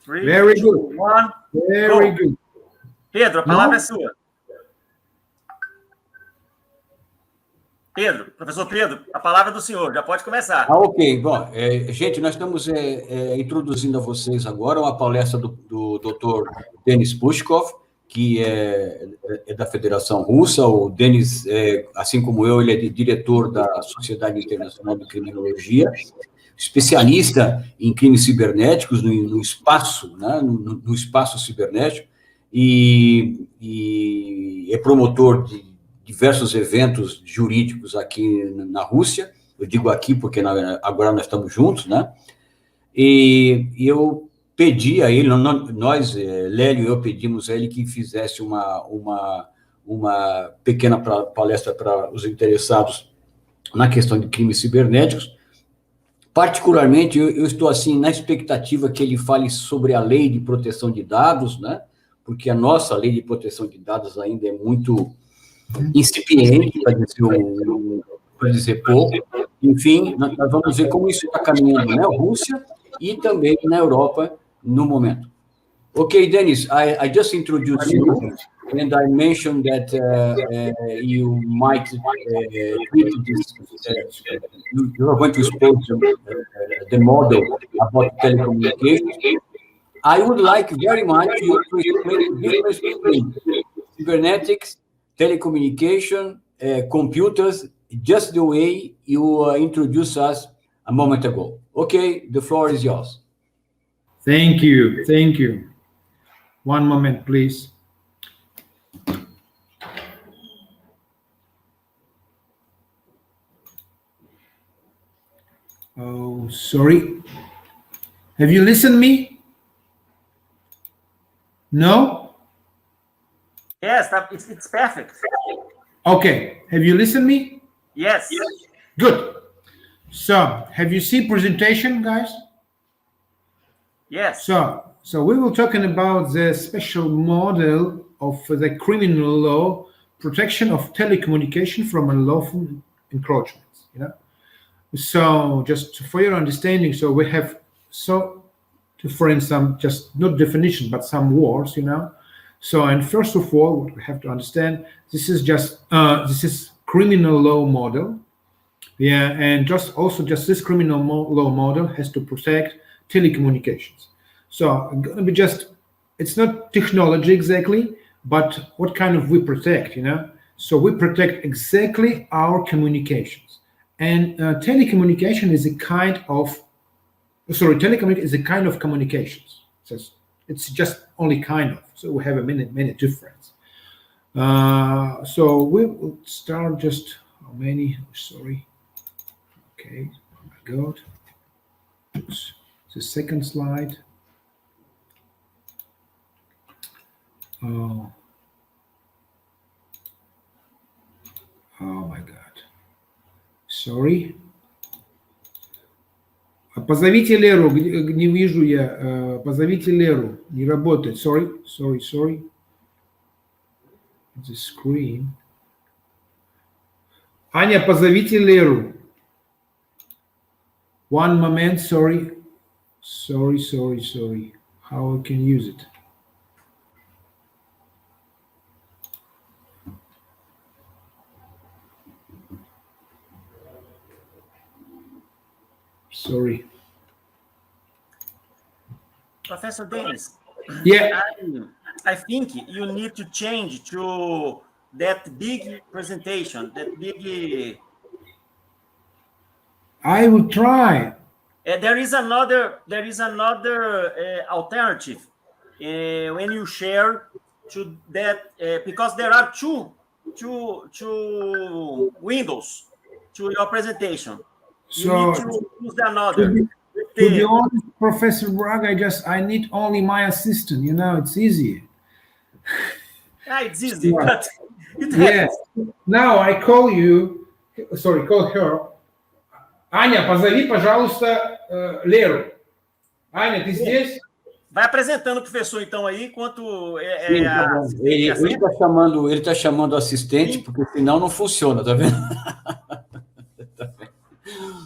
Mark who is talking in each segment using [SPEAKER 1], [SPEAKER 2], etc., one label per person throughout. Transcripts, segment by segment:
[SPEAKER 1] 3,
[SPEAKER 2] Very
[SPEAKER 1] 2,
[SPEAKER 2] good.
[SPEAKER 1] 1.
[SPEAKER 2] Very
[SPEAKER 1] Go.
[SPEAKER 2] good.
[SPEAKER 1] Pedro, a palavra é sua. Pedro, professor Pedro, a palavra é do senhor, já pode começar.
[SPEAKER 3] Ok. Bom, gente, nós estamos introduzindo a vocês agora uma palestra do Dr. Denis Pushkov, que é da Federação Russa. O Denis, assim como eu, ele é diretor da Sociedade Internacional de Criminologia, especialista em crimes cibernéticos no espaço, né, no espaço cibernético, e é promotor de diversos eventos jurídicos aqui na Rússia. Eu digo aqui porque agora nós estamos juntos, né? E eu pedi a ele, nós, Lélio e eu, pedimos a ele que fizesse uma pequena palestra para os interessados na questão de crimes cibernéticos. Particularmente, eu estou assim na expectativa que ele fale sobre a lei de proteção de dados, né? Porque a nossa lei de proteção de dados ainda é muito incipiente, para dizer pouco. Enfim, nós vamos ver como isso está caminhando na Rússia e também na Europa no momento. Okay, Dennis, I just introduced you, and I mentioned that you might treat this, you are going to expose the model about telecommunications. I would like very much you to explain the difference between cybernetics, telecommunication, computers, just the way you introduced us a moment ago. Okay, the floor is yours.
[SPEAKER 2] Thank you. Thank you. One moment, please. Oh, sorry. Have you listened me? No?
[SPEAKER 1] Yes, it's perfect.
[SPEAKER 2] Okay. Have you listened me?
[SPEAKER 1] Yes.
[SPEAKER 2] Good. So, have you seen presentation, guys?
[SPEAKER 1] Yes.
[SPEAKER 2] So we were talking about the special model of the criminal law, protection of telecommunication from unlawful encroachments. So just for your understanding, so we have to frame some, just not definition, but some words. So, and first of all, what we have to understand, this is criminal law model. Yeah, and just this criminal law model has to protect telecommunications. So I'm going to be it's not technology exactly, but what kind of we protect, So we protect exactly our communications. And telecommunication is a kind of communications. So it's just only kind of. So we have a many difference. So we will start just how many? Sorry. Okay, I got the second slide. Oh my God. Sorry. Позовите Леру, не вижу я. Позовите Леру, не работает. Sorry. The screen. Аня, позовите Леру. One moment, sorry. How I can use it? Sorry.
[SPEAKER 1] Professor Denis.
[SPEAKER 2] Yeah.
[SPEAKER 1] I think you need to change to that big presentation, that big...
[SPEAKER 2] I will try.
[SPEAKER 1] There is another alternative when you share to that because there are two windows to your presentation. You need to use another.
[SPEAKER 2] To be honest, Professor Braga, I need only my assistant. It's easy.
[SPEAKER 1] It's easy, but it
[SPEAKER 2] yes. Now I call you. Sorry, call her. Аня, позови, пожалуйста, Леру. Аня, ты здесь?
[SPEAKER 1] Vai apresentando o professor, então, aí, enquanto...
[SPEAKER 3] Ele está chamando o assistente, porque senão não funciona, tá vendo?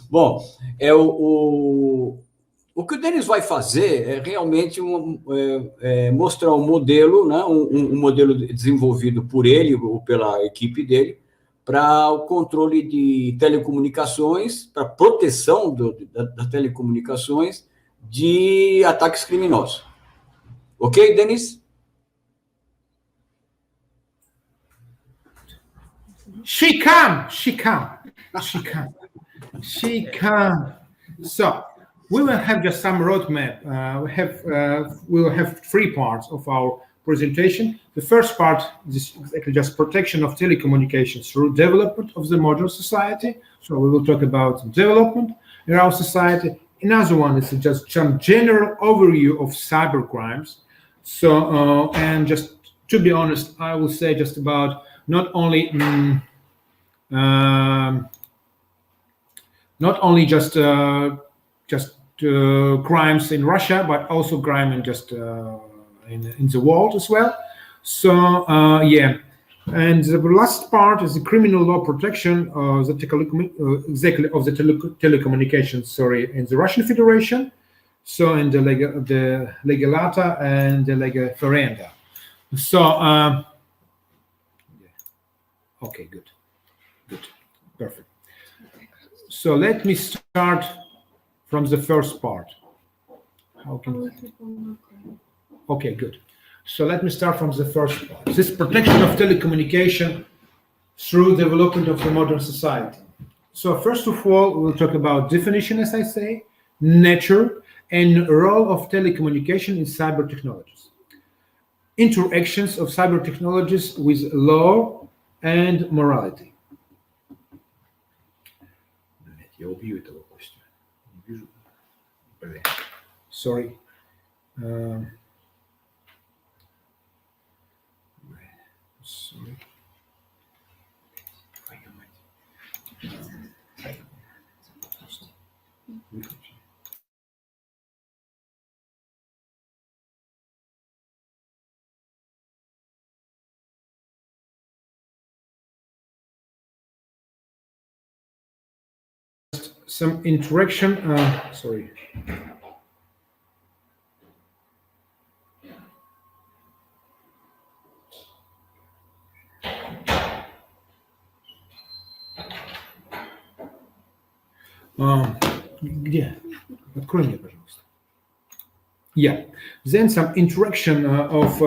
[SPEAKER 3] Bom, O que o Denis vai fazer é realmente mostrar um modelo, né, um modelo desenvolvido por ele ou pela equipe dele para o controle de telecomunicações, para proteção das telecomunicações de ataques criminosos. Ok, Denis?
[SPEAKER 2] She come. So we will have just some roadmap. We will have three parts of our presentation. The first part is exactly just protection of telecommunications through development of the modern society. So we will talk about development in our society. Another one is just some general overview of cyber crimes. So and just to be honest, I will say just about not only just crimes in Russia, but also crime in just in the world as well. So yeah, and the last part is the criminal law protection of the telecommunications. Sorry, in the Russian Federation. So in the legalata and the lega ferenda. So okay, good, perfect. So let me start from the first part. Okay, good. So let me start from the first part. This protection of telecommunication through development of the modern society. So first of all, we'll talk about definition, as I say, nature, and role of telecommunication in cyber technologies. Interactions of cyber technologies with law and morality. Я убью этого гостя. Не вижу. Блин. Sorry. Sorry. Some interaction. Sorry. Где? Открой мне, пожалуйста. Yeah. Then some interaction of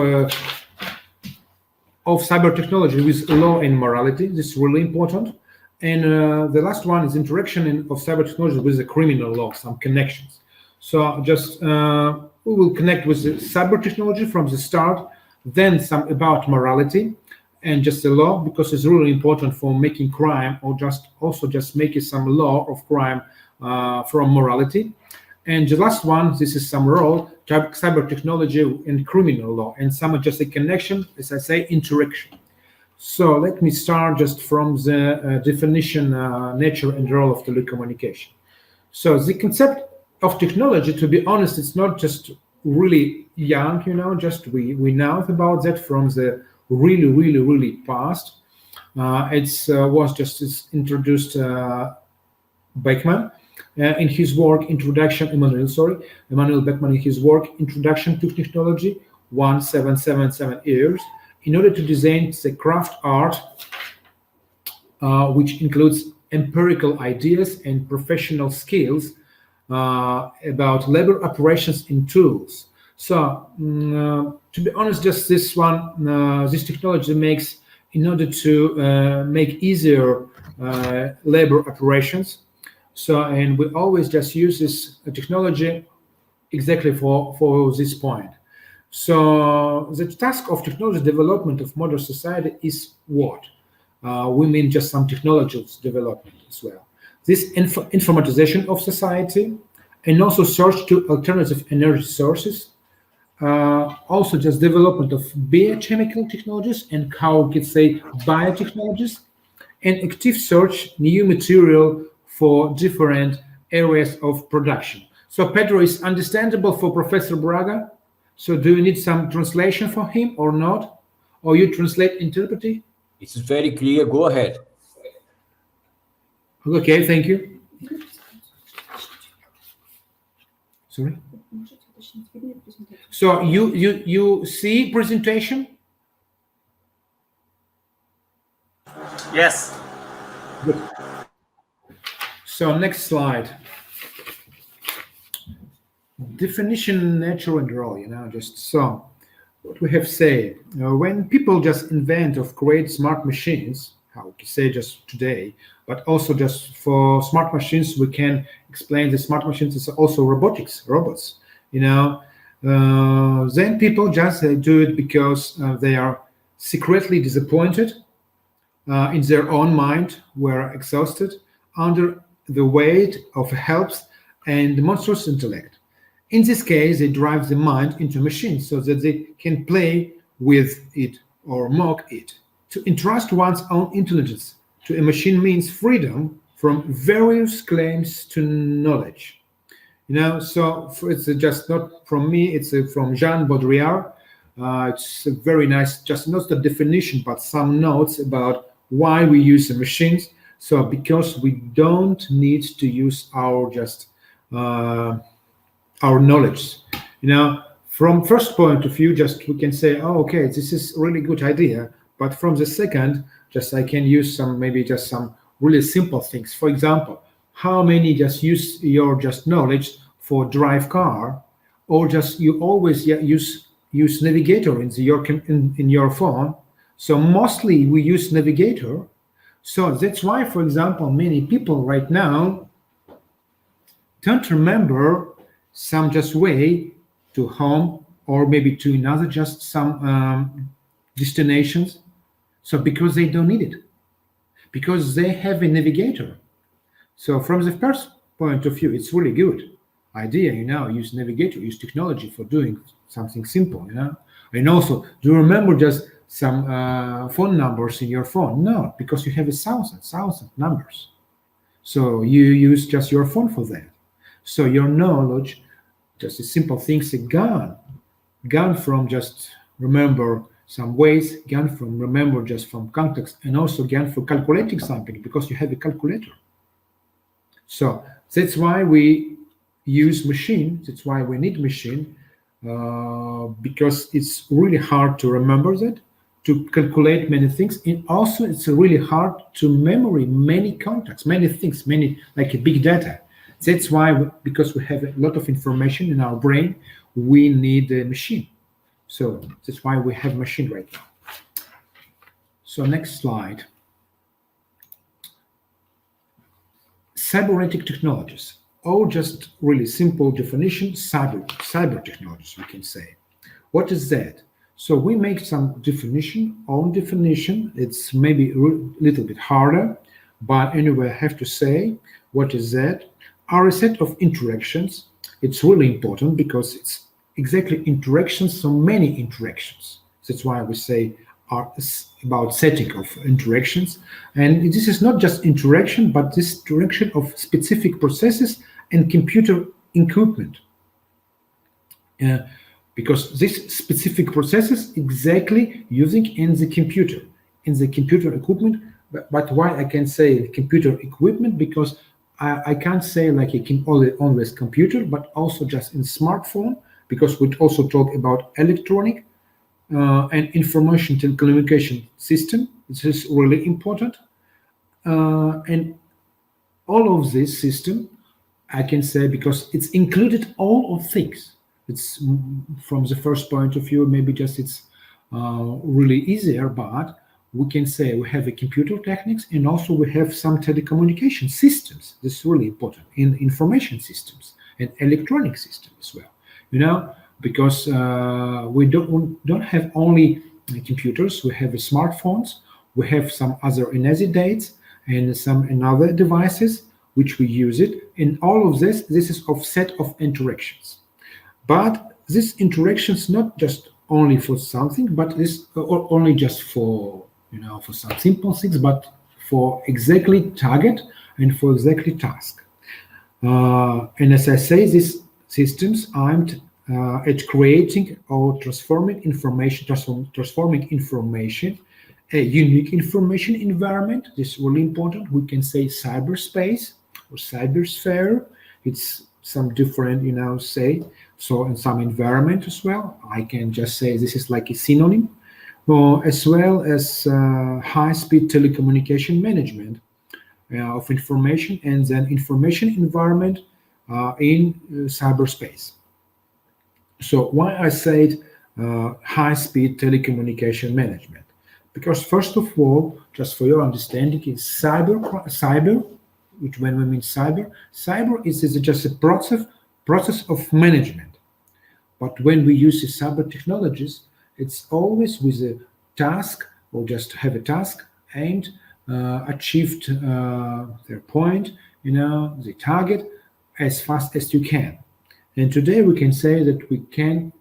[SPEAKER 2] cyber technology with law and morality. This is really important. And the last one is interaction of cyber technology with the criminal law, some connections. So just we will connect with the cyber technology from the start, then some about morality and just the law, because it's really important for making crime or just making some law of crime from morality. And the last one, this is some role, cyber technology and criminal law, and some just a connection, as I say, interaction. So let me start just from the definition, nature and role of telecommunication. So the concept of technology, to be honest, it's not just really young, just we know about that from the really past. Was just introduced Beckman in his work Emmanuel Beckman in his work Introduction to Technology 1777 years, in order to design the craft art, which includes empirical ideas and professional skills about labor operations in tools. So to be honest, just this one, this technology makes in order to make easier labor operations. So, and we always just use this technology exactly for this point. So the task of technology development of modern society is what? We mean just some technologies development as well. This informatization of society, and also search to alternative energy sources, also just development of biochemical technologies and how we could say biotechnologies, and active search new material for different areas of production. So Pedro, is understandable for Professor Braga? So do you need some translation for him or not? Or you translate interpreting?
[SPEAKER 3] It's very clear. Go ahead.
[SPEAKER 2] Okay, thank you. Sorry. So you see presentation?
[SPEAKER 1] Yes.
[SPEAKER 2] Good. So next slide. Definition, nature, and role. Just so what we have said. When people just invent or create smart machines, how to say just today, but also just for smart machines, we can explain the smart machines is also robots. Then people just do it because they are secretly disappointed in their own mind, were exhausted under the weight of helps and monstrous intellect. In this case, they drive the mind into machines so that they can play with it or mock it. To entrust one's own intelligence to a machine means freedom from various claims to knowledge. So it's just not from me, it's from Jean Baudrillard. It's a very nice, just not the definition, but some notes about why we use the machines. So because we don't need to use our knowledge. From first point of view, just we can say, oh, okay, this is really good idea. But from the second, just I can use maybe just some really simple things. For example, how many just use your just knowledge for drive car, or just you always use navigator in your phone. So mostly we use navigator. So that's why, for example, many people right now don't remember some just way to home or maybe to another just some destinations. So because they don't need it, because they have a navigator. So from the first point of view, it's really good idea, use navigator, use technology for doing something simple, And also, do you remember just some phone numbers in your phone? No, because you have 1,000 numbers. So you use just your phone for that. So your knowledge, just a simple things, gone from just remember some ways, gone from remember just from context, and also gone for calculating something because you have a calculator. So that's why we use machine. That's why we need machine, because it's really hard to remember that, to calculate many things, and also it's really hard to memory many contacts, many things, many like a big data. That's why, because we have a lot of information in our brain, we need a machine. So that's why we have machine right now. So next slide. Cybernetic technologies, or just really simple definition, cyber technologies, we can say. What is that? So we make some own definition. It's maybe a little bit harder, but anyway, I have to say, what is that? Are a set of interactions. It's really important because it's exactly interactions, so many interactions. That's why we say about setting of interactions. And this is not just interaction, but this interaction of specific processes and computer equipment. Because this specific processes exactly using in the computer equipment. But why I can say computer equipment? Because I can't say like it can always computer, but also just in smartphone, because we also talk about electronic and information telecommunication system. This is really important. And all of this system, I can say, because it's included all of things. It's from the first point of view, maybe just it's really easier, but we can say we have a computer techniques, and also we have some telecommunication systems. This is really important in information systems and electronic systems as well. Because we don't have only computers. We have smartphones. We have some other energy dates and some another devices which we use it. And all of this is of set of interactions. But this interactions not just only for something, but this or only just for for some simple things, but for exactly target and for exactly task. And as I say, these systems aimed at creating or transforming information, a unique information environment. This is really important. We can say cyberspace or cybersphere. It's some different, say. So in some environment as well, I can just say this is like a synonym, as well as high-speed telecommunication management of information and then information environment in cyberspace. So why I said high-speed telecommunication management? Because first of all, just for your understanding, is cyber, which when we mean cyber is just a process of management. But when we use the cyber technologies, it's always with a task or just have a task and achieved their point, the target as fast as you can. And today we can say that we can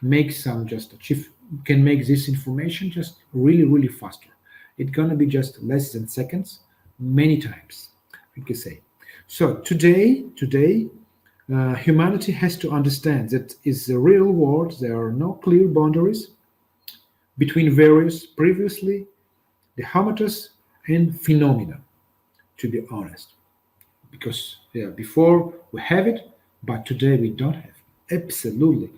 [SPEAKER 2] make some just achieve, can make this information just really, really faster. It's gonna be just less than seconds, many times, we can say. So today, humanity has to understand that is the real world. There are no clear boundaries between various previously the habitus and phenomena, to be honest. Because before we have it, but today we don't have it. Absolutely,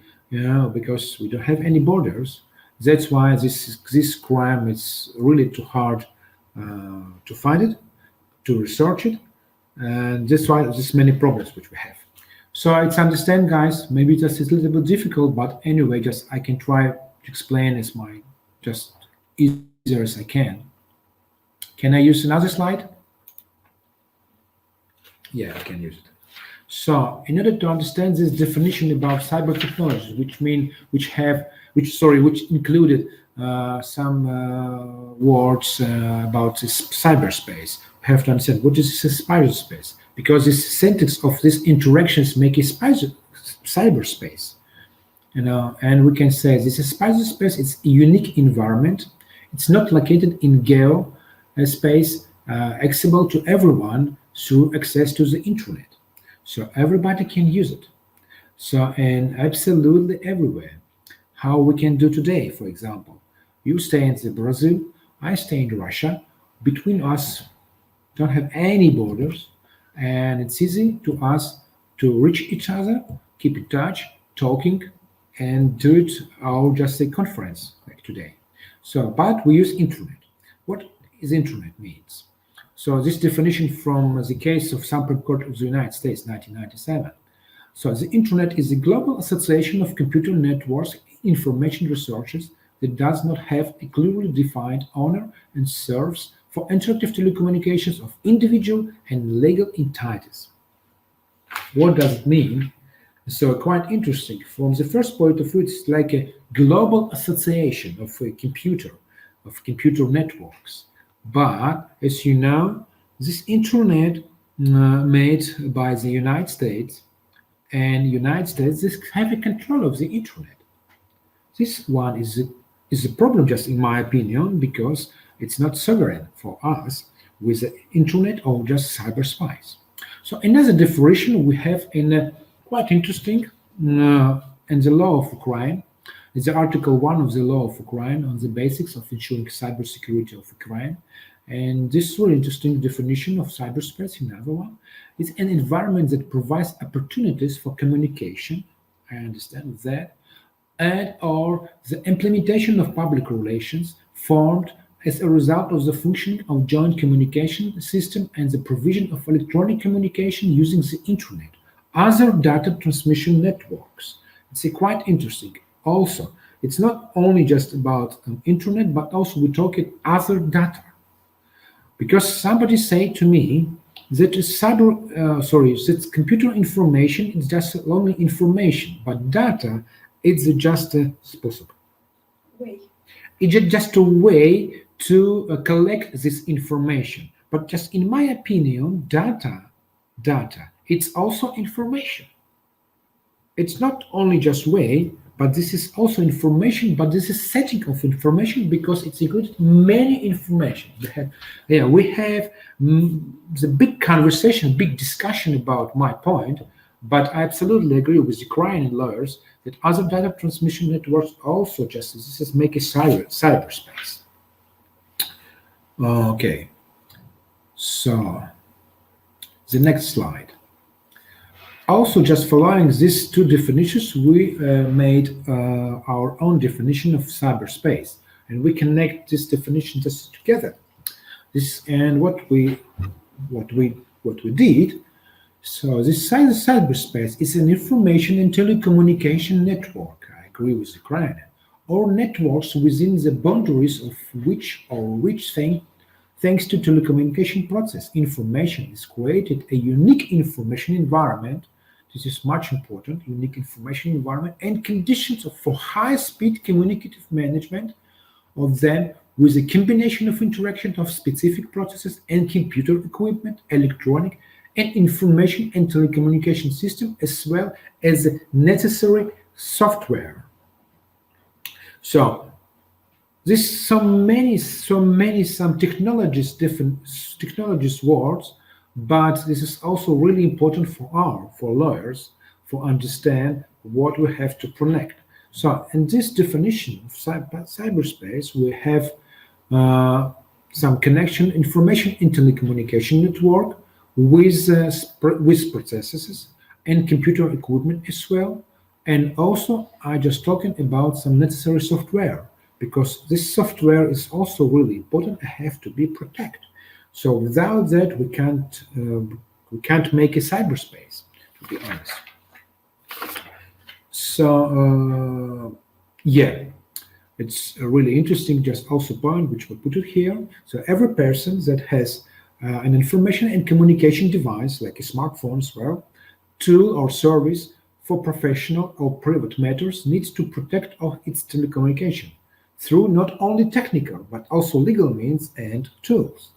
[SPEAKER 2] because we don't have any borders. That's why this crime is really too hard to find it, to research it, and that's why there's many problems which we have. So it's understand, guys. Maybe just it's a little bit difficult, but anyway, just I can try to explain as my just easier as I can. Can I use another slide? Yeah, I can use it. So, in order to understand this definition about cyber technologies, which included some words about this cyberspace, we have to understand what is this cyberspace, because this sentence of these interactions make a cyberspace. And we can say this is cyberspace. It's a unique environment. It's not located in geo space, accessible to everyone through access to the internet. So everybody can use it. So, and absolutely everywhere. How we can do today, for example, you stay in the Brazil, I stay in Russia. Between us, don't have any borders, and it's easy to us to reach each other, keep in touch, talking, and do it or just a conference like today. So, but we use internet. What is internet means? So this definition from the case of Supreme Court of the United States, 1997. So the Internet is a global association of computer networks, information resources that does not have a clearly defined owner and serves for interactive telecommunications of individual and legal entities. What does it mean? So quite interesting. From the first point of view, it's like a global association of computer networks. But as you know, this internet made by the United States, and United States have a control of the internet. This one is a problem, just in my opinion, because it's not sovereign for us with the internet or just cyberspace. So another definition we have in quite interesting in the law of Ukraine. It's the Article 1 of the law of Ukraine on the basics of ensuring cybersecurity of Ukraine. And this is really interesting definition of cyberspace, another one. It's an environment that provides opportunities for communication, I understand that, and or the implementation of public relations formed as a result of the functioning of joint communication system and the provision of electronic communication using the internet, other data transmission networks. It's quite interesting. Also, it's not only just about internet, but also we're talking other data. Because somebody said to me that that computer information is just only information, but data is just a
[SPEAKER 4] Way.
[SPEAKER 2] it's just a way to collect this information. But just in my opinion, data, it's also information. It's not only just way, but this is also information, but this is setting of information because it's included many information. We have the big conversation, big discussion about my point, but I absolutely agree with Ukrainian lawyers that other data transmission networks also just this is make a cyberspace. Okay, so the next slide. Also, just following these two definitions, we made our own definition of cyberspace, and we connect these definitions together. This and what we what we did. So this cyberspace is an information and telecommunication network. I agree with Ukraine, or networks within the boundaries of which thing. Thanks to telecommunication process, information is created a unique information environment. This is much important, unique information environment and conditions for high-speed communicative management of them with a combination of interaction of specific processes and computer equipment, electronic and information and telecommunication system, as well as necessary software. So there's some technologies, different technologies words, but this is also really important for lawyers for understand what we have to protect. So in this definition of cyberspace, we have some connection, information and telecommunication network with processes and computer equipment as well. And also, I just talking about some necessary software, because this software is also really important and have to be protected. So without that, we can't make a cyberspace, to be honest. So yeah, it's really interesting. Just also point which we put it here. So every person that has an information and communication device like a smartphone as well, tool or service for professional or private matters needs to protect all its telecommunication through not only technical but also legal means and tools.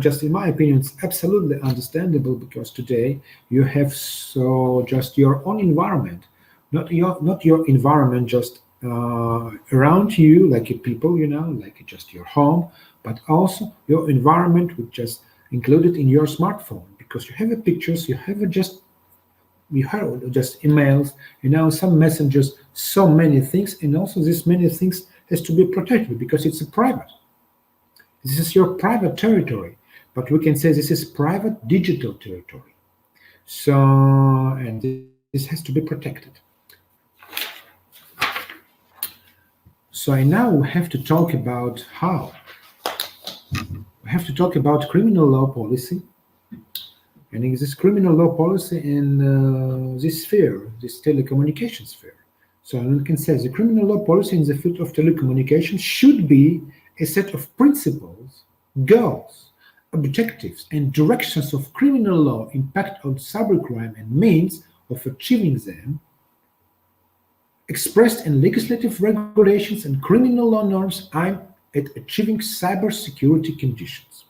[SPEAKER 2] Just in my opinion, it's absolutely understandable, because today you have so just your own environment, not your environment just around you, like people, like just your home, but also your environment, which just included in your smartphone, because you have pictures, you have just emails, some messengers, so many things, and also this many things has to be protected because it's a private. This is your private territory, but we can say this is private digital territory. So, and this has to be protected. So now we have to talk about how. We have to talk about criminal law policy. And in this criminal law policy in this sphere, this telecommunication sphere. So we can say the criminal law policy in the field of telecommunications should be a set of principles, goals, objectives, and directions of criminal law impact on cybercrime and means of achieving them, expressed in legislative regulations and criminal law norms aimed at achieving cybersecurity conditions.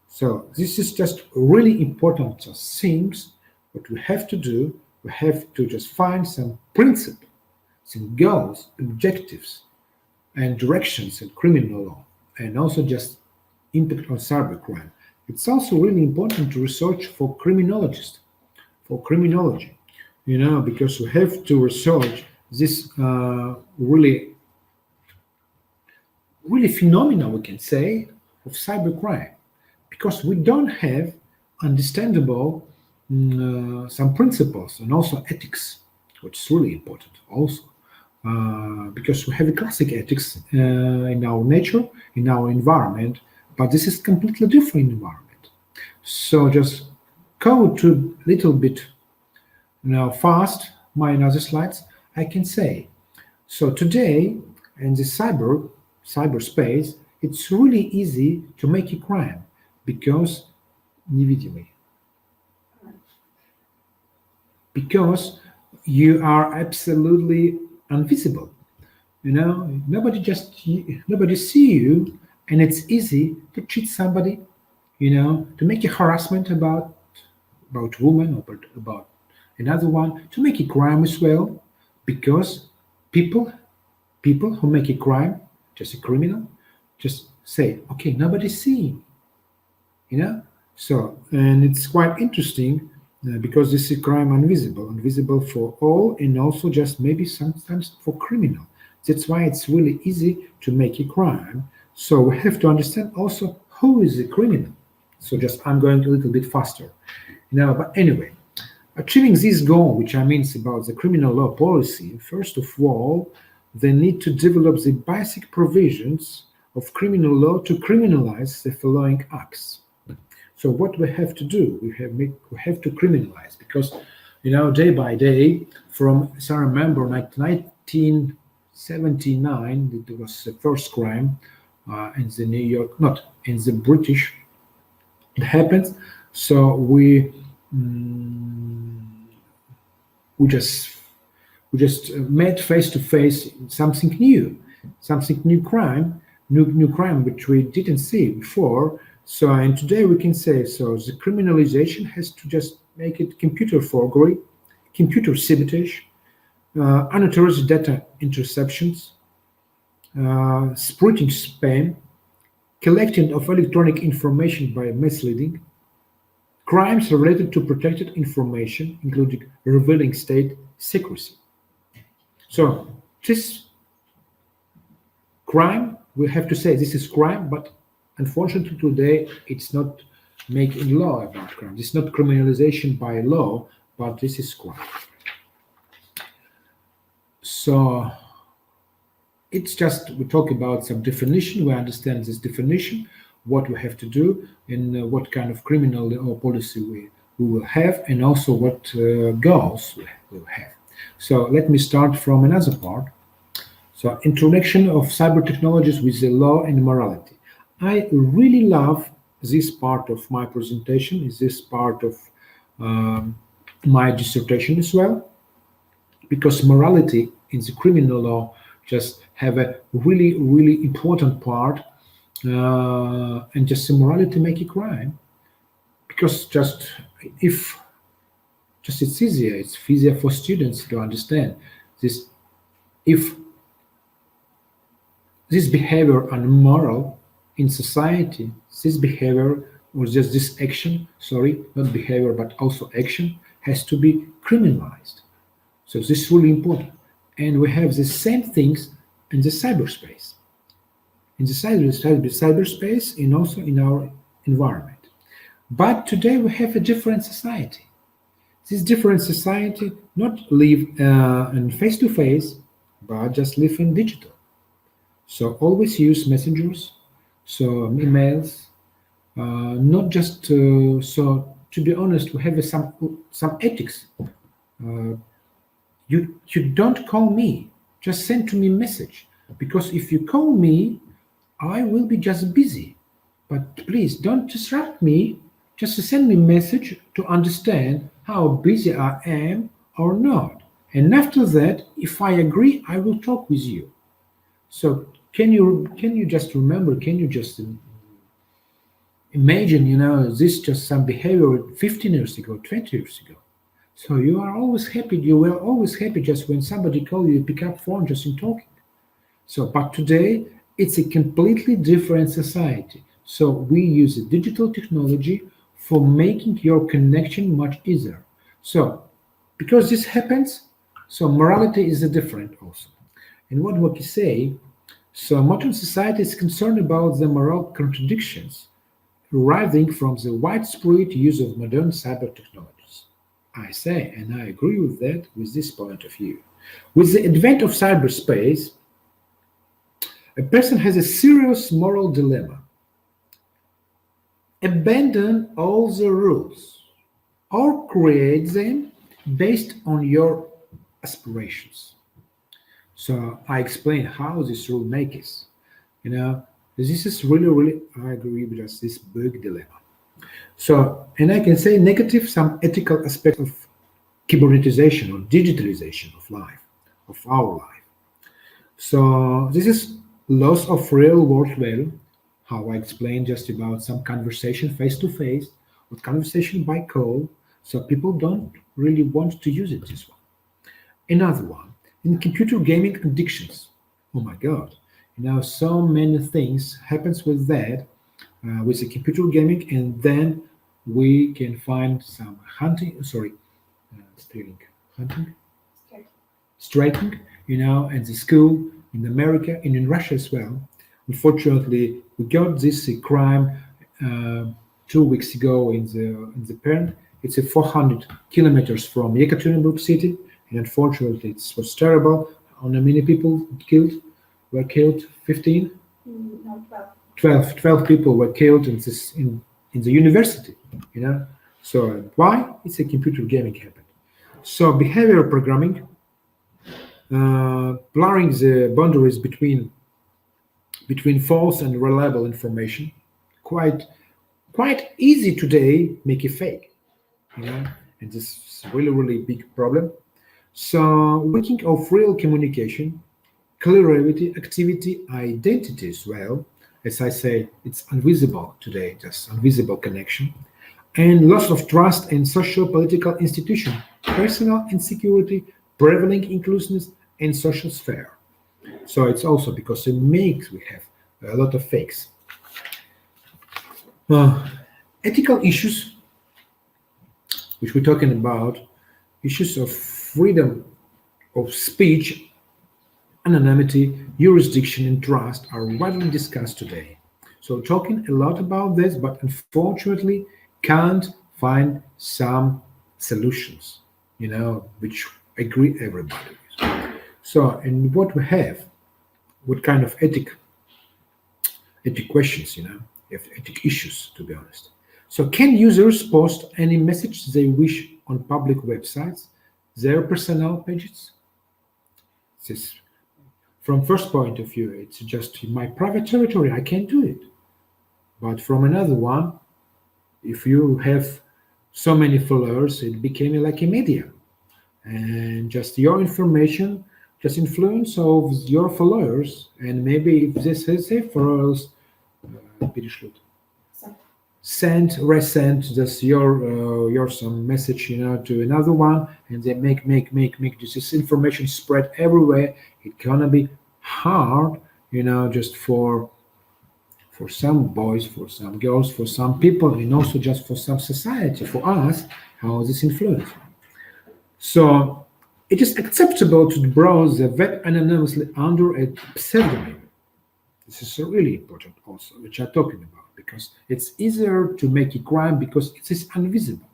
[SPEAKER 2] So this is just really important things. What we have to do, we have to just find some principles, some goals, objectives, and directions in criminal law, and also just impact on cybercrime. It's also really important to research for criminologists, for criminology, because we have to research this really phenomena, we can say, of cybercrime, because we don't have understandable some principles and also ethics, which is really important also. Because we have a classic ethics in our nature, in our environment, but this is completely different environment. So just go to a little bit fast my other slides. I can say, so today in the cyberspace, it's really easy to make a crime because you are absolutely invisible. Nobody see you, and it's easy to cheat somebody, to make a harassment about woman or about another one, to make a crime as well, because people who make a crime, just a criminal, just say, okay, nobody's seeing, So, and it's quite interesting. Because this is a crime invisible for all, and also just maybe sometimes for criminal. That's why it's really easy to make a crime. So we have to understand also who is the criminal. So just I'm going a little bit faster. But anyway, Achieving this goal, which I mean is about the criminal law policy, first of all, they need to develop the basic provisions of criminal law to criminalize the following acts. So what we have to do, we have to criminalize, because day by day, from, as I remember, 1979, it was the first crime in the New York, not in the British. It happens. So we just met face to face something new crime, new crime which we didn't see before. So, and today we can say, so the criminalization has to just make it computer forgery, computer sabotage, unauthorized data interceptions, spreading spam, collecting of electronic information by misleading, crimes related to protected information, including revealing state secrecy. So this crime, we have to say this is crime, but unfortunately today it's not making law about crime. It's not criminalization by law, but this is crime. So it's just, we talk about some definition, we understand this definition, what we have to do, and what kind of criminal law policy we will have, and also what goals we will have. So let me start from another part. So introduction of cyber technologies with the law and morality. I really love this part of my presentation, is this part of my dissertation as well, because morality in the criminal law just have a really, really important part, and just the morality make a crime, because just it's easier for students to understand this. If this behavior unmoral in society, this behavior or just this action, sorry, not behavior but also action, has to be criminalized. So this is really important. And we have the same things in the cyberspace. In the cyberspace and also in our environment. But today we have a different society. This different society not live in face-to-face, but just live in digital. So always use messengers, so emails, not just so. To be honest, we have some ethics. You don't call me, just send to me message, because if you call me, I will be just busy. But please don't disrupt me. Just send me message to understand how busy I am or not. And after that, if I agree, I will talk with you. So can you just remember? Can you just imagine? This just some behavior 15 years ago, 20 years ago. So you are always happy. You were always happy just when somebody called you, pick up phone just in talking. So, but today it's a completely different society. So we use the digital technology for making your connection much easier. So because this happens, so morality is different also. And what we say, so modern society is concerned about the moral contradictions arising from the widespread use of modern cyber technologies. I say, and I agree with that, with this point of view. With the advent of cyberspace, a person has a serious moral dilemma. Abandon all the rules or create them based on your aspirations. So I explain how this rule makes. This is really, I agree with us, this big dilemma. So, and I can say negative, some ethical aspects of cybernetization or digitalization of life, of our life. So this is loss of real world value, how I explained just about some conversation face-to-face, or conversation by call, so people don't really want to use it this one. Another one, in computer gaming addictions. Oh my God, so many things happens with that, with the computer gaming, and then we can find some striking, and the school in America and in Russia as well. Unfortunately, we got this crime 2 weeks ago in the parent It's a 400 kilometers from Yekaterinburg city, and unfortunately, it was terrible. How many people were killed? 15?
[SPEAKER 4] No,
[SPEAKER 2] 12 people were killed in the university, you know. So why? It's a computer gaming happened. So behavioral programming, blurring the boundaries between false and reliable information, quite quite easy today make a fake, you know, and this is really big problem. So weakening of real communication, clarity, activity, identity as well. As I say, it's invisible today, just invisible connection, and loss of trust in social political institution, personal insecurity, prevailing inclusiveness, and social sphere. So it's also because it makes we have a lot of fakes. Uh, Ethical issues, which we're talking about, issues of freedom of speech, anonymity, jurisdiction, and trust are widely discussed today. So talking a lot about this, but unfortunately can't find some solutions, which agree everybody with. So, and what we have, what kind of ethic questions, ethic issues, to be honest. So, can users post any message they wish on public websites, their personal pages? This, from first point of view, it's just in my private territory. I can't do it. But from another one, if you have so many followers, it became like a media, and just your information, just influence of your followers, and maybe if this is a followers, перешлют. Send, resend just your some message, to another one, and they make this information spread everywhere. It's gonna be hard, just for some boys, for some girls, for some people, and also just for some society, for us, how this influence. So it is acceptable to browse the web anonymously under a pseudonym. This is really important also, which I'm talking about, because it's easier to make a crime because it is invisible.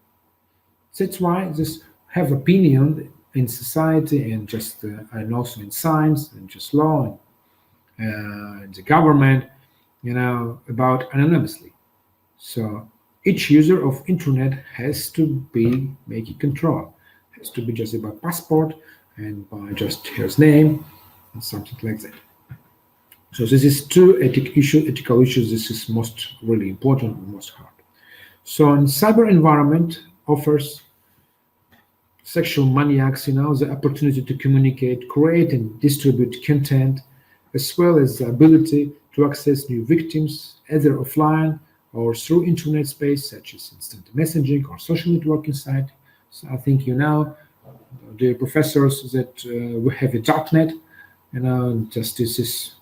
[SPEAKER 2] That's why this have opinion in society, and just and also in science and just law, and the government, about anonymously. So each user of internet has to be making control. Has to be just about passport and by just his name and something like that. So this is two ethical issues. This is most really important and most hard. So in cyber environment offers sexual maniacs, the opportunity to communicate, create and distribute content, as well as the ability to access new victims, either offline or through internet space, such as instant messaging or social networking site. So I think the professors that we have a darknet, just this is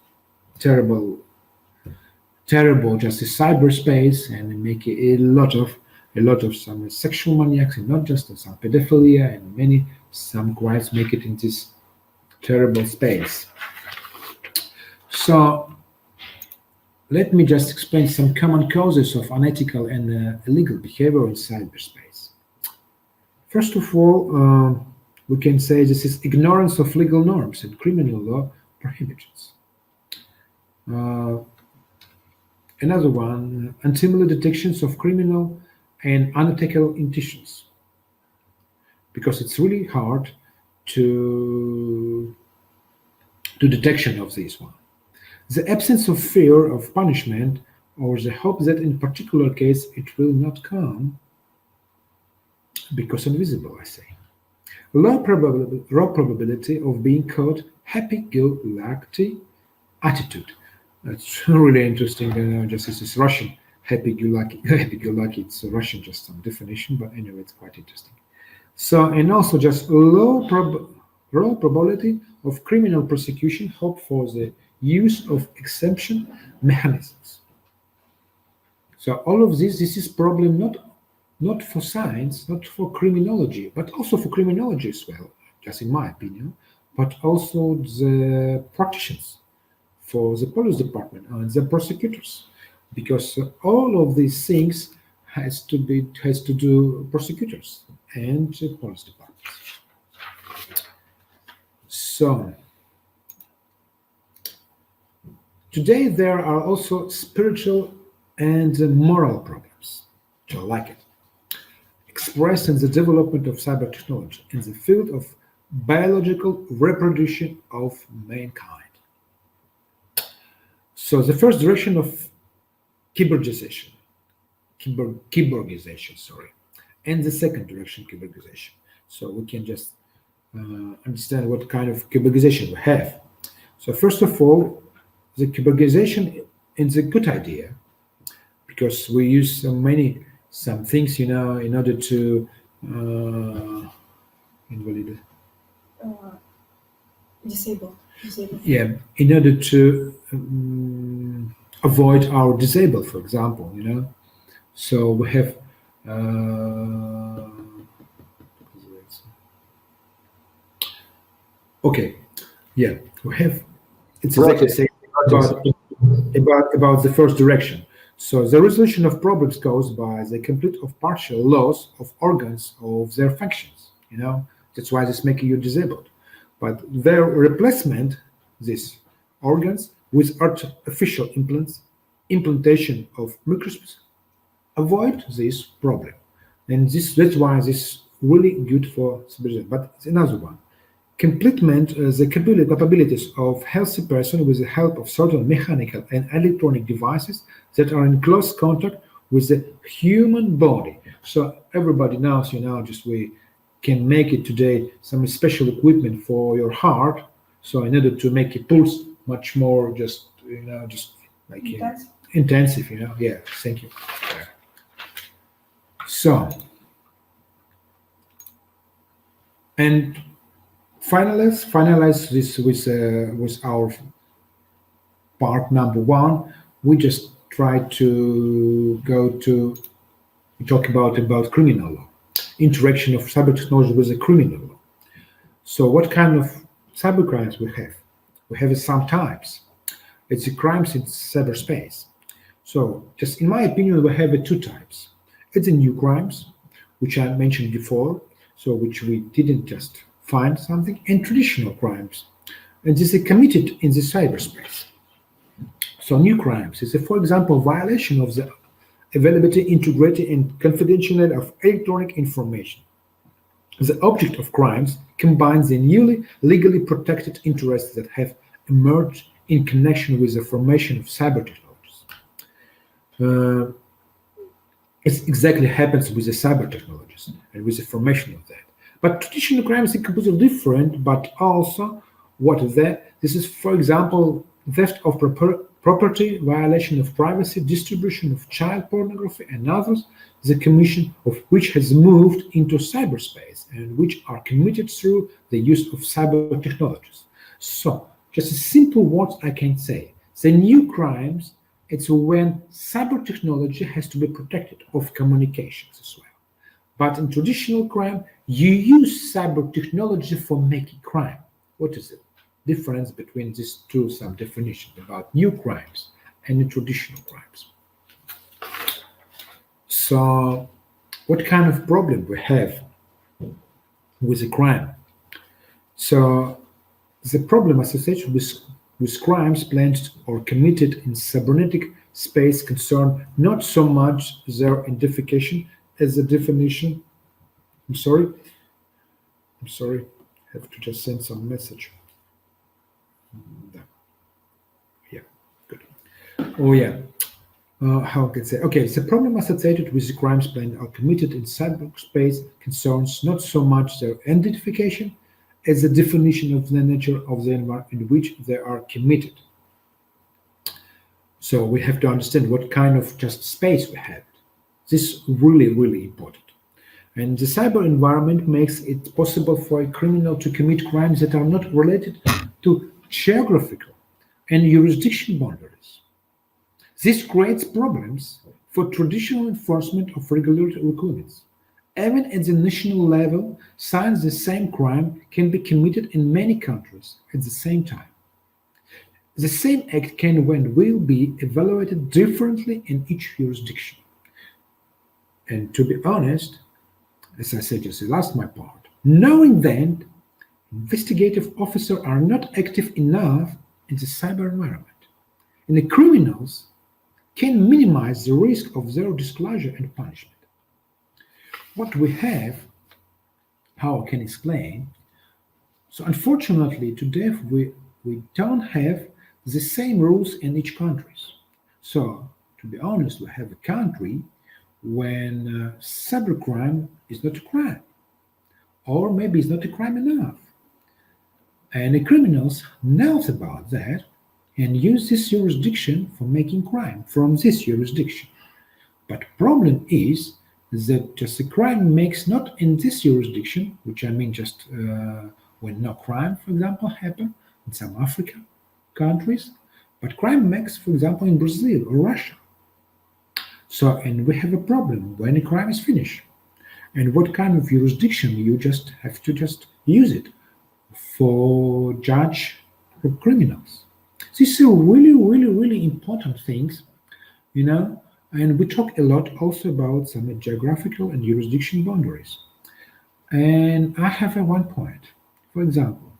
[SPEAKER 2] terrible, just a cyberspace, and make a lot of some sexual maniacs, and not just some pedophilia, and some crimes make it in this terrible space. So let me just explain some common causes of unethical and illegal behavior in cyberspace. First of all, we can say this is ignorance of legal norms and criminal law prohibitions. Another one, untimely detections of criminal and unethical intentions, because it's really hard to detection of this one. The absence of fear of punishment, or the hope that in particular case it will not come, because invisible, I say. Low probability of being caught, happy-go-lucky attitude. That's really interesting. Just this is Russian, happy-go-lucky. Happy-go-lucky, it's a Russian, just some definition, but anyway, it's quite interesting. So, and also just low probability of criminal prosecution, hope for the use of exemption mechanisms. So all of this is problem not for science, not for criminology, but also for criminology as well, just in my opinion, but also the practitioners, for the police department and the prosecutors, because all of these things has to do prosecutors and police departments. So today there are also spiritual and moral problems, which I like it, expressed in the development of cyber technology in the field of biological reproduction of mankind. So the first direction of cyborgization, and the second direction, cyborgization. So we can just understand what kind of cyborgization we have. So first of all, the cyborgization is a good idea because we use some things, in order to invalid.
[SPEAKER 4] Disable.
[SPEAKER 2] Yeah, in order to avoid our disable, for example, So we have okay, yeah, we have. It's exactly the same about the first direction. So the resolution of problems goes by the complete or partial loss of organs of their functions. That's why this making you disabled. But their replacement, these organs, with artificial implantation of microscopes, avoid this problem. And that's why this is really good for civilization. But it's another one. Complement the capabilities of healthy person with the help of certain mechanical and electronic devices that are in close contact with the human body. So everybody knows, just we can make it today some special equipment for your heart. So in order to make it pulse much more, just like intensive. Yeah. Thank you. So and finalize this with our part number one. We just try to talk about criminal law, interaction of cyber technology with the criminal law. So what kind of cyber crimes we have? We have some types. It's the crimes in cyberspace. So just in my opinion, we have two types. It's the new crimes, which I mentioned before, so which we didn't just find something, and traditional crimes, and this is committed in the cyberspace. So new crimes is, for example, violation of the availability, integrity, and confidentiality of electronic information. The object of crimes combines the newly legally protected interests that have emerged in connection with the formation of cyber technologies. It exactly happens with the cyber technologies and with the formation of that. But traditional crimes are completely different, but also what is that? This is, for example, theft of property, violation of privacy, distribution of child pornography, and others, the commission of which has moved into cyberspace and which are committed through the use of cyber technologies. So, just a simple words I can say. The new crimes, it's when cyber technology has to be protected of communications as well. But in traditional crime, you use cyber technology for making crime. What is the difference between these two? Some definitions about new crimes and the traditional crimes. So, what kind of problem we have with the crime? So, the problem associated with crimes planned or committed in cybernetic space concern not so much their identification as the definition. I'm sorry, I have to just send some message. Yeah, good. Oh yeah, how can I say? Okay, the problem associated with the crimes planned or committed in cyberspace concerns not so much their identification as the definition of the nature of the environment in which they are committed. So we have to understand what kind of just space we have. This is really, really important. And the cyber environment makes it possible for a criminal to commit crimes that are not related to geographical and jurisdiction boundaries. This creates problems for traditional enforcement of regulatory requirements. Even at the national level, since the same crime can be committed in many countries at the same time. The same act can and will be evaluated differently in each jurisdiction. And to be honest, as I said just the last my part, knowing that investigative officers are not active enough in the cyber environment, and the criminals can minimize the risk of their disclosure and punishment. What we have, how I can explain, so unfortunately today we don't have the same rules in each country. So to be honest, we have a country when cybercrime is not a crime, or maybe it's not a crime enough. And the criminals knows about that and use this jurisdiction for making crime from this jurisdiction. But problem is that just a crime makes not in this jurisdiction, which I mean just when no crime, for example, happen in some African countries, but crime makes, for example, in Brazil or Russia. So, and we have a problem when a crime is finished. And what kind of jurisdiction you just have to just use it for judge criminals. These are really important things, and we talk a lot also about some geographical and jurisdiction boundaries. And I have a one point. For example,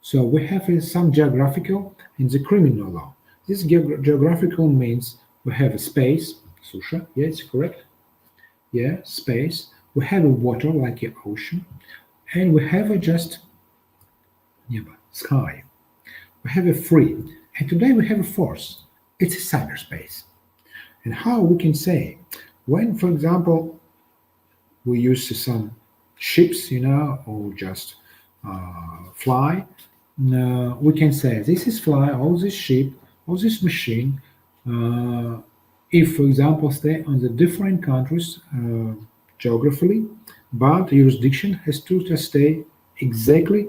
[SPEAKER 2] so we have some geographical in the criminal law. This geographical means we have a space, Susha, yeah, it's correct. Yeah, space. We have a water like an ocean, and we have a just sky. We have a free, and today we have a force. It's a cyberspace. And how we can say, when, for example, we use some ships, or just fly, we can say this is fly, all this ship, all this machine, if, for example, stay on the different countries geographically, but the jurisdiction has to just stay exactly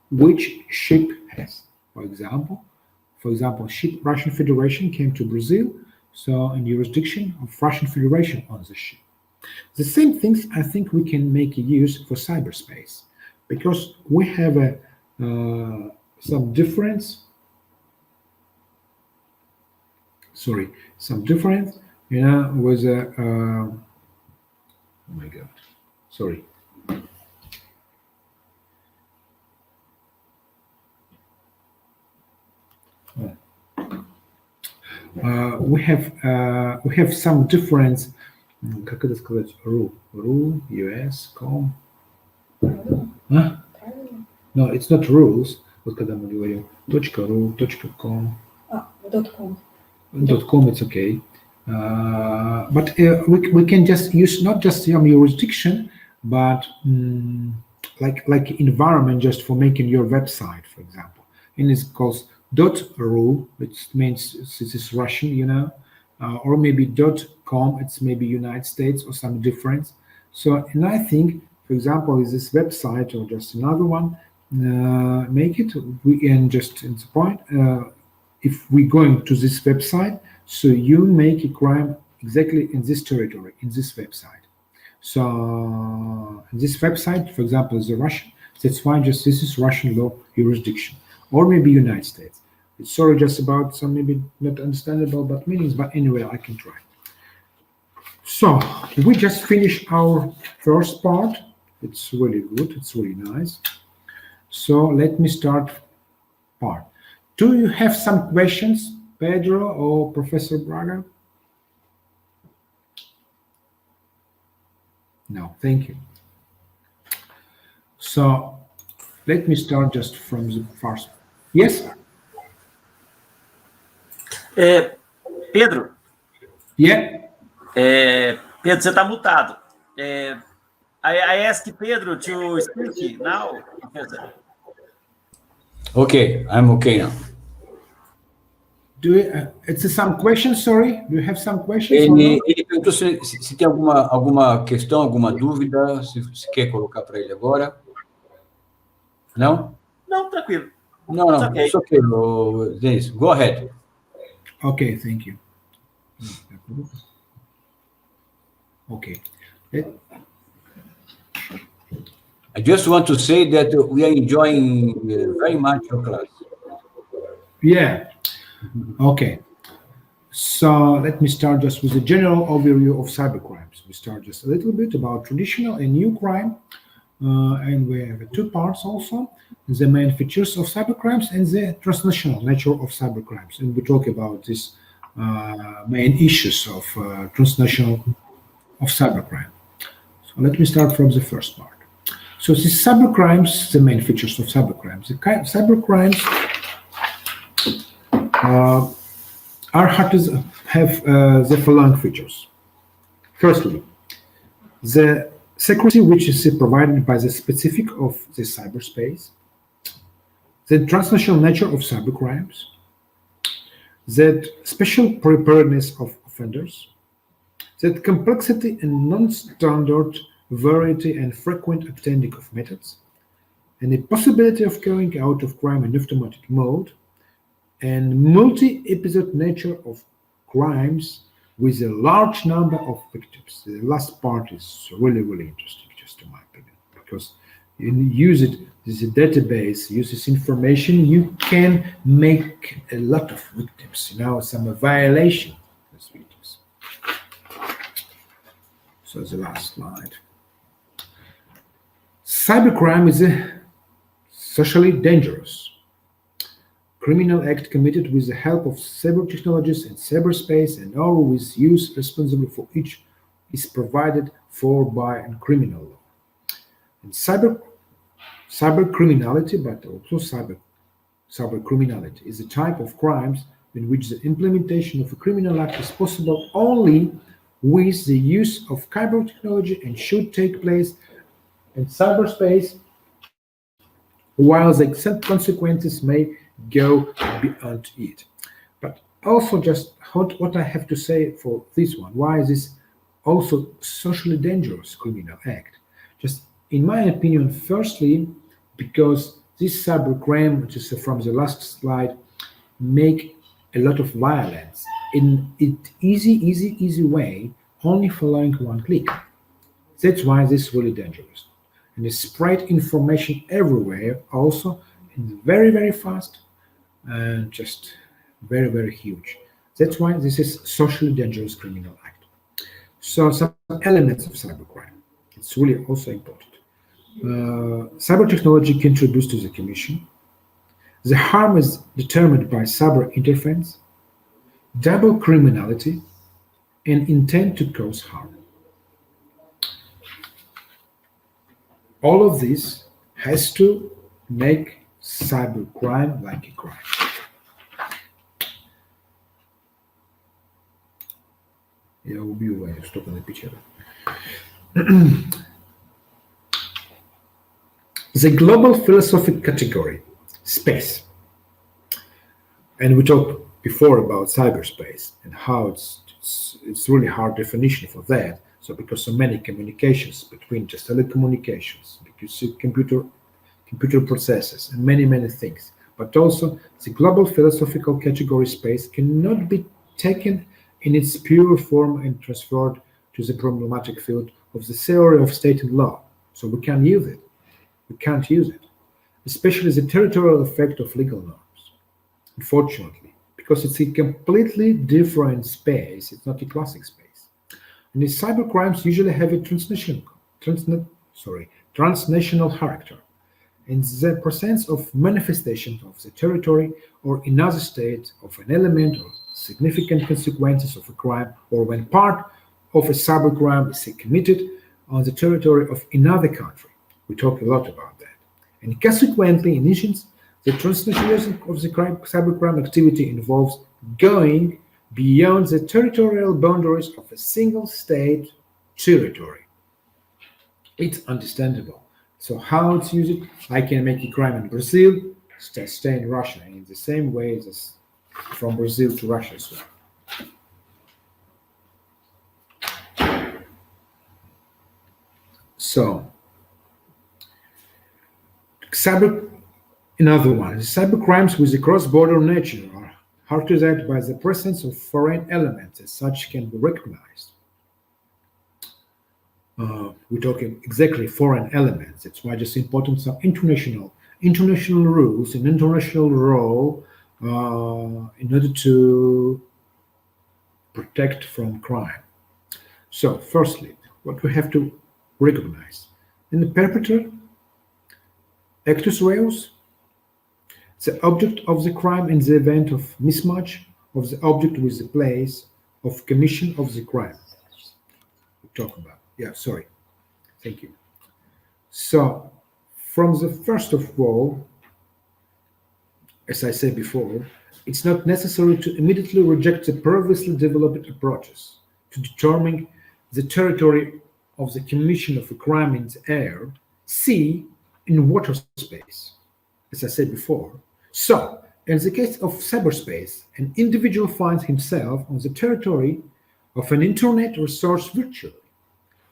[SPEAKER 2] which ship has. For example, ship Russian Federation came to Brazil, so in jurisdiction of Russian Federation on the ship. The same things I think we can make use for cyberspace, because we have some difference. With oh my God, sorry. We have some difference. Как это сказать? Rule, US, com. Huh? No, it's not rules. Вот когда мы говорим .ru, .com.
[SPEAKER 4] .com.
[SPEAKER 2] .com, it's okay. But we can just use not just your jurisdiction, but like environment just for making your website, for example. And it's called .ru, which means this is Russian, or maybe .com, it's maybe United States or some difference. So, and I think, for example, is this website or just another one, make it, and just in the point, if we're going to this website, so you make a crime exactly in this territory, in this website. So this website, for example, is a Russian. That's why just this is Russian law jurisdiction, or maybe United States. It's sorry just about some maybe not understandable but meanings, but anyway, I can try. So we just finished our first part. It's really good. It's really nice. So let me start part. Do you have some questions, Pedro or Professor Braga? No, thank you. So let me start just from the first. Yes?
[SPEAKER 1] Pedro?
[SPEAKER 2] Yeah?
[SPEAKER 1] Pedro, você está mutado. I ask Pedro to speak now, Professor.
[SPEAKER 3] Okay, I'm okay now.
[SPEAKER 2] It's some questions, sorry? Do you have some questions?
[SPEAKER 3] Ele perguntou se tem alguma questão, alguma dúvida, se quer colocar para ele agora. Não?
[SPEAKER 1] Não, tranquilo.
[SPEAKER 3] No,
[SPEAKER 1] okay.
[SPEAKER 3] It's okay, Dennis. Go ahead.
[SPEAKER 2] Okay, thank you. Okay.
[SPEAKER 3] I just want to say that we are enjoying very much your class.
[SPEAKER 2] Yeah. Okay. So let me start just with a general overview of cybercrimes. We start just a little bit about traditional and new crime, and we have two parts also: the main features of cybercrimes and the transnational nature of cybercrimes. And we talk about these main issues of transnational of cybercrime. So let me start from the first part. So the cybercrimes, the main features of cybercrimes. The cybercrimes are hard to have the following features. Firstly, the secrecy which is provided by the specific of the cyberspace, the transnational nature of cybercrimes, that special preparedness of offenders, that complexity and non-standard variety and frequent attending of methods, and the possibility of carrying out of crime in automatic mode, and multi-episode nature of crimes with a large number of victims. The last part is really, really interesting, just in my opinion, because you use it as a database, use this information, you can make a lot of victims, some violation of victims. So the last slide. Cybercrime is a socially dangerous criminal act committed with the help of cyber technologies and cyberspace, and all with use responsible for each is provided for by a criminal law. And cyber criminality, but also cyber criminality, is a type of crimes in which the implementation of a criminal act is possible only with the use of cyber technology and should take place in cyberspace, while the consequences may go beyond it. But also just what I have to say for this one, why is this also socially dangerous criminal act? Just in my opinion, firstly, because this cybercrime, which is from the last slide, make a lot of violence in an easy way, only following one click. That's why this is really dangerous. And it spread information everywhere also, and very, very fast, and just very, very huge. That's why this is socially dangerous criminal act. So some elements of cybercrime. It's really also important. Cyber technology contributes to the commission. The harm is determined by cyber interference, double criminality, and intent to cause harm. All of this has to make cybercrime like a crime. Я убиваю, что-то напечатал. The global philosophic category, space. And we talked before about cyberspace and how it's really hard definition for that. So because so many communications between just telecommunications, because computer processes and many things. But also the global philosophical category space cannot be taken in its pure form and transferred to the problematic field of the theory of state and law. So we can't use it. We can't use it, especially the territorial effect of legal norms, unfortunately, because it's a completely different space. It's not a classic space. And these cybercrimes usually have a transnational character, and the presence of manifestation of the territory or another state of an element or significant consequences of a crime, or when part of a cybercrime is committed on the territory of another country. We talk a lot about that. And consequently, in essence, the transnationalism of the cybercrime activity involves going beyond the territorial boundaries of a single state territory. It's understandable. So how it's used? I can make a crime in Brazil, stay in Russia, in the same way as from Brazil to Russia as well. So, another one, cybercrimes with a cross-border nature are characterized by the presence of foreign elements, as such can be recognized. We're talking exactly foreign elements. That's why it's important some international rules and international law in order to protect from crime. So, firstly, what we have to recognize in the perpetrator, actus reus, the object of the crime in the event of mismatch of the object with the place of commission of the crime. We talk about. Yeah, sorry. Thank you. So, from the first of all, as I said before, it's not necessary to immediately reject the previously developed approaches to determine the territory of the commission of a crime in the air, sea, in water space, as I said before. So, in the case of cyberspace, an individual finds himself on the territory of an internet resource virtually,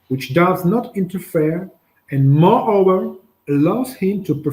[SPEAKER 2] which does not interfere and moreover allows him to perform